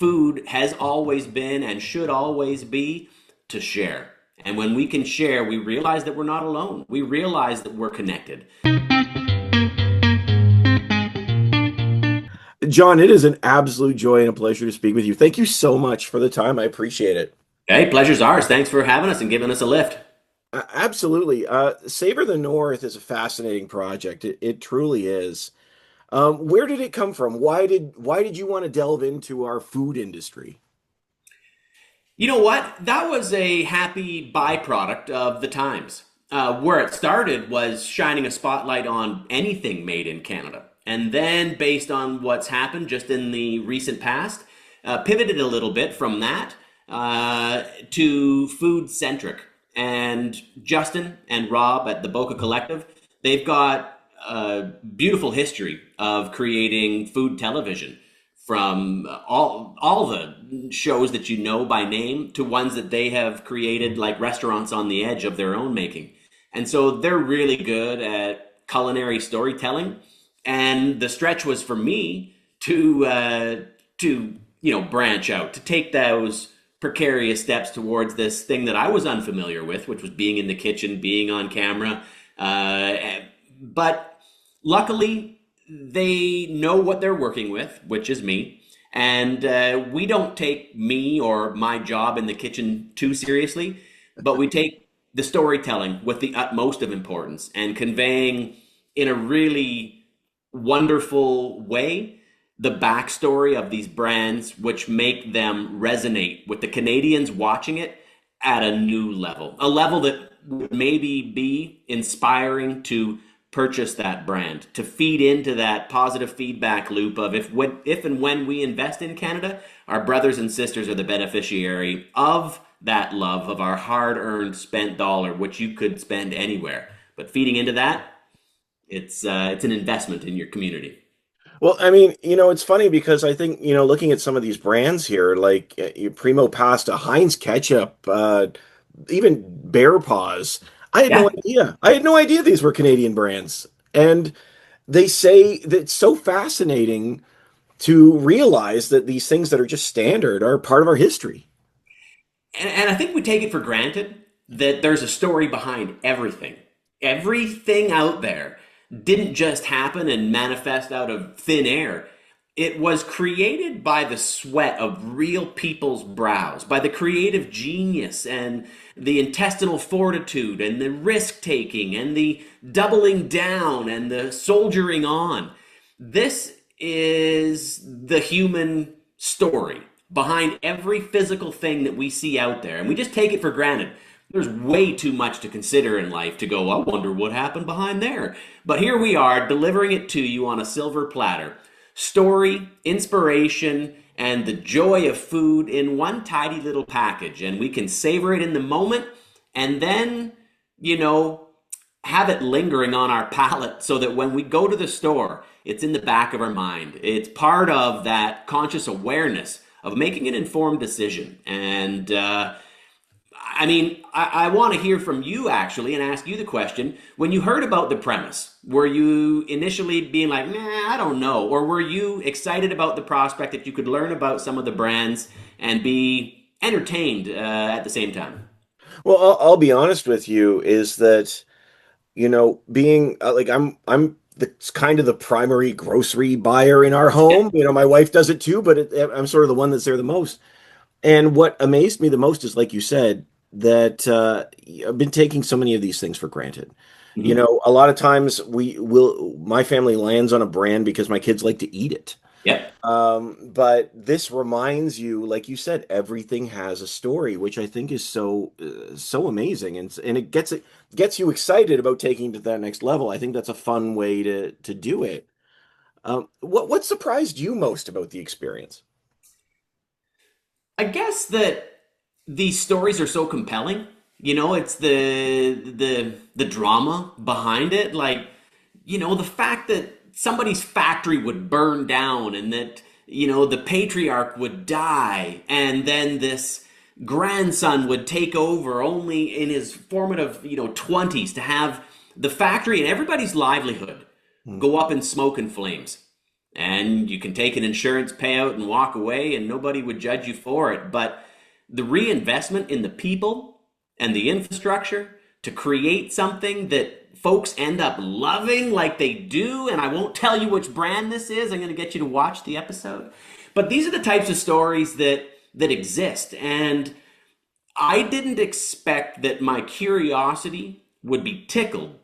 food has always been and should always be to share. And when we can share, we realize that we're not alone. We realize that we're connected. John, it is an absolute joy and a pleasure to speak with you. Thank you so much for the time. I appreciate it. Hey, pleasure's ours. Thanks for having us and giving us a lift. Absolutely. Savor the North is a fascinating project. It truly is. Where did it come from? Why did you want to delve into our food industry? You know what? That was a happy byproduct of the times. Where it started was shining a spotlight on anything made in Canada. And then, based on what's happened just in the recent past, pivoted a little bit from that to food centric. And Justin and Rob at the Boca Collective, they've got a beautiful history of creating food television from all the shows that you know by name to ones that they have created like restaurants on the edge of their own making. And so they're really good at culinary storytelling. And the stretch was for me to branch out, to take those precarious steps towards this thing that I was unfamiliar with, which was being in the kitchen, being on camera. But luckily, they know what they're working with, which is me. And we don't take me or my job in the kitchen too seriously, but we take the storytelling with the utmost of importance and conveying in a really wonderful way the backstory of these brands, which make them resonate with the Canadians watching it at a new level, a level that would maybe be inspiring to purchase that brand, to feed into that positive feedback loop of if and when we invest in Canada, our brothers and sisters are the beneficiary of that love of our hard-earned spent dollar, which you could spend anywhere. But feeding into that, it's an investment in your community. Well, I mean, it's funny because I think, looking at some of these brands here, like Primo Pasta, Heinz Ketchup, even Bear Paws, I had no Yeah. idea. I had no idea these were Canadian brands. And they say that it's so fascinating to realize that these things that are just standard are part of our history. And I think we take it for granted that there's a story behind everything. Everything out there didn't just happen and manifest out of thin air. It was created by the sweat of real people's brows, by the creative genius and the intestinal fortitude and the risk taking and the doubling down and the soldiering on. This is the human story behind every physical thing that we see out there. And we just take it for granted. There's way too much to consider in life to go, I wonder what happened behind there. But here we are delivering it to you on a silver platter. Story, inspiration, and the joy of food in one tidy little package. And we can savor it in the moment and then, have it lingering on our palate so that when we go to the store, it's in the back of our mind. It's part of that conscious awareness of making an informed decision. And, I want to hear from you actually and ask you the question. When you heard about the premise, were you initially being like, nah, I don't know? Or were you excited about the prospect that you could learn about some of the brands and be entertained at the same time? Well, I'll be honest with you is that, being like I'm the kind of the primary grocery buyer in our Yeah. home. My wife does it too, but I'm sort of the one that's there the most. And what amazed me the most is, like you said, that I've been taking so many of these things for granted. Hmm. A lot of times my family lands on a brand because my kids like to eat it. Yep. But this reminds you, like you said, everything has a story, which I think is so amazing, and it gets you excited about taking it to that next level. I think that's a fun way to do it. What surprised you most about the experience? I guess that these stories are so compelling. It's the drama behind it. Like, the fact that somebody's factory would burn down and that, the patriarch would die and then this grandson would take over only in his formative, 20s to have the factory and everybody's livelihood Hmm. go up in smoke and flames. and you can take an insurance payout and walk away and nobody would judge you for it. But the reinvestment in the people and the infrastructure to create something that folks end up loving like they do, and I won't tell you which brand this is, I'm going to get you to watch the episode. But these are the types of stories that exist, and I didn't expect that my curiosity would be tickled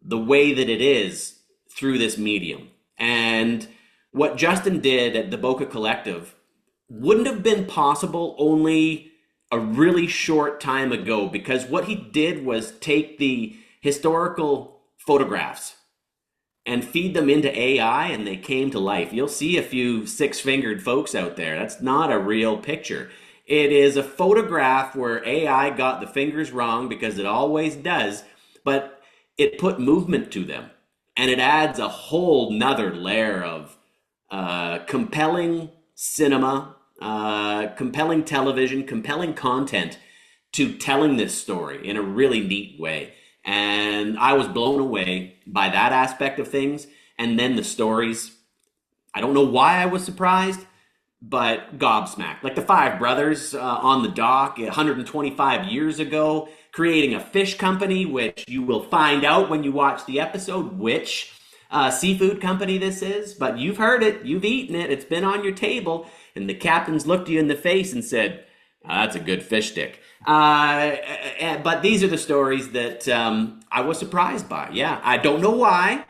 the way that it is through this medium. And what Justin did at the Boca Collective wouldn't have been possible only a really short time ago, because what he did was take the historical photographs and feed them into AI and they came to life. You'll see a few six-fingered folks out there. That's not a real picture. It is a photograph where AI got the fingers wrong, because it always does, but it put movement to them. And it adds a whole nother layer of compelling cinema, compelling television, compelling content to telling this story in a really neat way. And I was blown away by that aspect of things. And then the stories, I don't know why I was surprised, but gobsmacked. Like the five brothers on the dock 125 years ago, creating a fish company, which you will find out when you watch the episode which seafood company this is. But you've heard it, you've eaten it, it's been on your table, and the captains looked you in the face and said, that's a good fish stick. But these are the stories that I was surprised by. Yeah, I don't know why,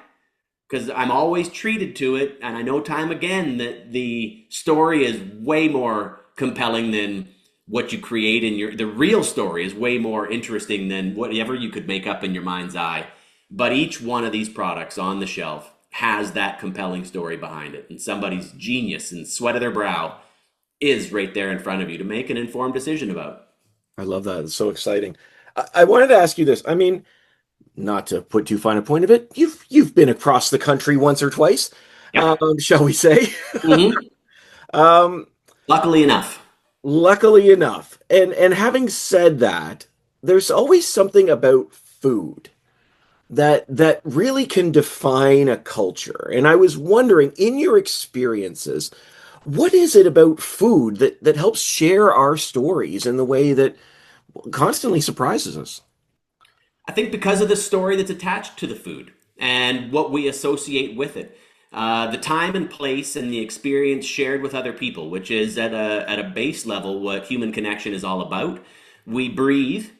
because I'm always treated to it, and I know time again that the story is way more compelling than what you create in your. The real story is way more interesting than whatever you could make up in your mind's eye. But each one of these products on the shelf has that compelling story behind it, and somebody's genius and sweat of their brow is right there in front of you to make an informed decision about. I love that. It's so exciting. I wanted to ask you this. I mean, not to put too fine a point of it, you've been across the country once or twice, Yep. shall we say? Mm-hmm. Um, Luckily enough. Luckily enough, and having said that, there's always something about food that really can define a culture. And I was wondering, in your experiences, what is it about food that helps share our stories in the way that constantly surprises us? I think because of the story that's attached to the food and what we associate with it. The time and place and the experience shared with other people, which is at a base level what human connection is all about. We breathe,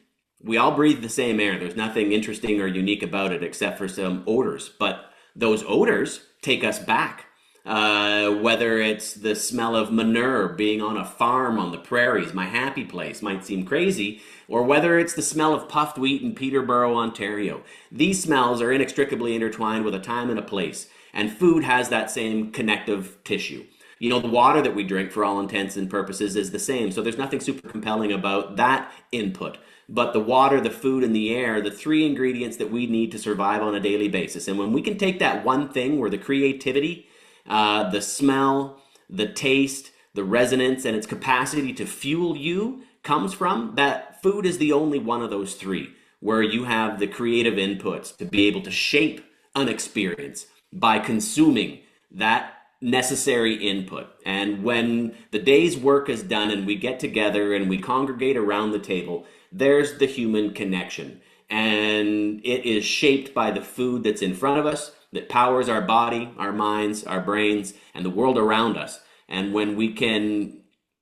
we all breathe the same air. There's nothing interesting or unique about it except for some odors. But those odors take us back. Whether it's the smell of manure being on a farm on the prairies, my happy place, might seem crazy, or whether it's the smell of puffed wheat in Peterborough, Ontario. These smells are inextricably intertwined with a time and a place, and food has that same connective tissue. You know, the water that we drink, for all intents and purposes, is the same. So there's nothing super compelling about that input. But the water, the food, and the air, the three ingredients that we need to survive on a daily basis. And when we can take that one thing where the creativity, the smell, the taste, the resonance, and its capacity to fuel you comes from, that food is the only one of those three where you have the creative inputs to be able to shape an experience by consuming that necessary input. And when the day's work is done and we get together and we congregate around the table, there's the human connection. And it is shaped by the food that's in front of us that powers our body, our minds, our brains, and the world around us. And when we can,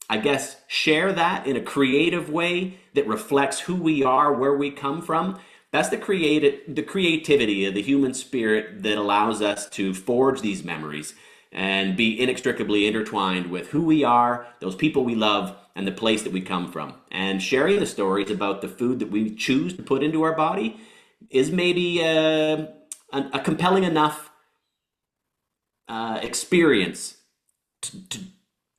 I guess, share that in a creative way that reflects who we are, where we come from, that's the creativity of the human spirit that allows us to forge these memories and be inextricably intertwined with who we are, those people we love, and the place that we come from. And sharing the stories about the food that we choose to put into our body is maybe a compelling enough experience to,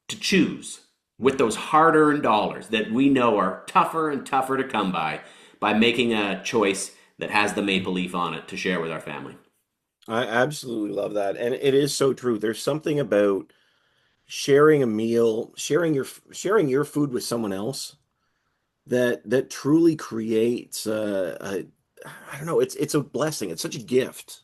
to choose with those hard-earned dollars that we know are tougher and tougher to come by making a choice that has the maple leaf on it to share with our family. I absolutely love that. And it is so true. There's something about sharing a meal, sharing your food with someone else that truly creates I don't know, it's a blessing. It's such a gift.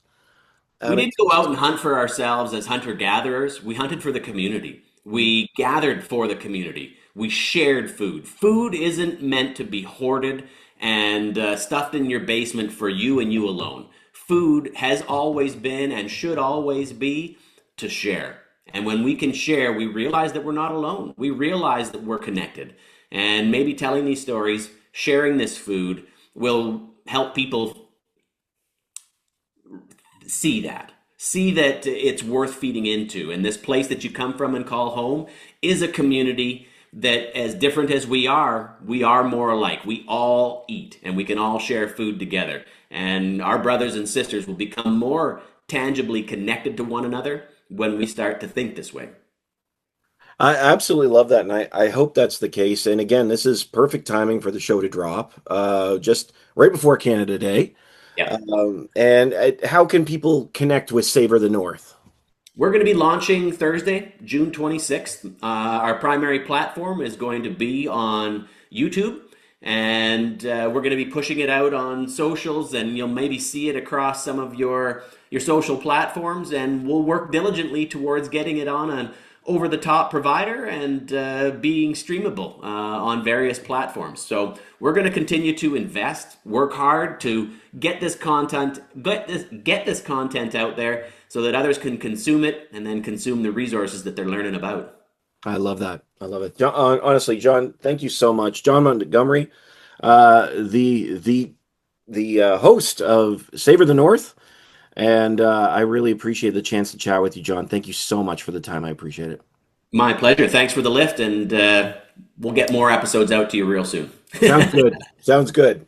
We didn't go out and hunt for ourselves as hunter-gatherers. We hunted for the community. We gathered for the community. We shared food. Food isn't meant to be hoarded and stuffed in your basement for you and you alone. Food has always been and should always be to share. And when we can share, we realize that we're not alone. We realize that we're connected. And maybe telling these stories, sharing this food will help people see that it's worth feeding into, and this place that you come from and call home is a community that, as different as we are more alike. We all eat and we can all share food together, and our brothers and sisters will become more tangibly connected to one another when we start to think this way. I absolutely love that, and I hope that's the case. And again, this is perfect timing for the show to drop, just right before Canada Day. Yeah. And how can people connect with Savor the North? We're going to be launching Thursday, June 26th. Our primary platform is going to be on YouTube, and we're going to be pushing it out on socials, and you'll maybe see it across some of your social platforms, and we'll work diligently towards getting it on an over-the-top provider and being streamable on various platforms. So we're going to continue to invest, work hard to get this content out there so that others can consume it and then consume the resources that they're learning about. I love that. I love it. John, honestly, John, thank you so much. Jon Montgomery, the host of Savor the North, and I really appreciate the chance to chat with you, John. Thank you so much for the time. I appreciate it. My pleasure. Thanks for the lift, and we'll get more episodes out to you real soon. Sounds good. Sounds good.